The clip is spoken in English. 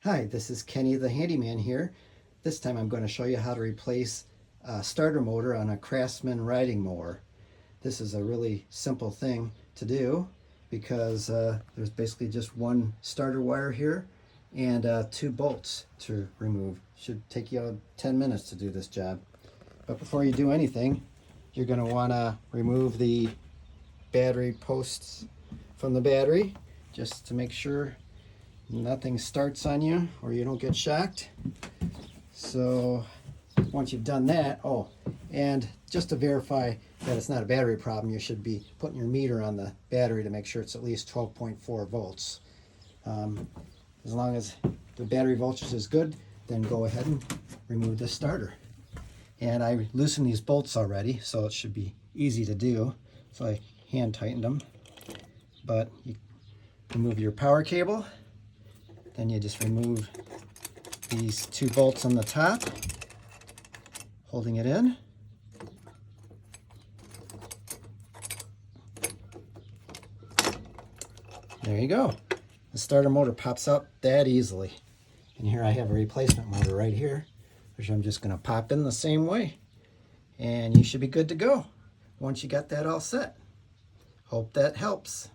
Hi, this is Kenny the Handyman here. This time I'm going to show you how to replace a starter motor on a Craftsman riding mower. This is a really simple thing to do because there's basically just one starter wire here and two bolts to remove. Should take you 10 minutes to do this job. But before you do anything, you're going to want to remove the battery posts from the battery just to make sure nothing starts on you or you don't get shocked. So once you've done that, and just to verify that it's not a battery problem, you should be putting your meter on the battery to make sure it's at least 12.4 volts. As long as the battery voltage is good, then go ahead and remove the starter. And I loosened these bolts already, so it should be easy to do. So I hand tightened them. But you remove your power cable. Then you just remove these two bolts on the top, holding it in. There you go. The starter motor pops out that easily. And here I have a replacement motor right here, which I'm just going to pop in the same way. And you should be good to go once you got that all set. Hope that helps.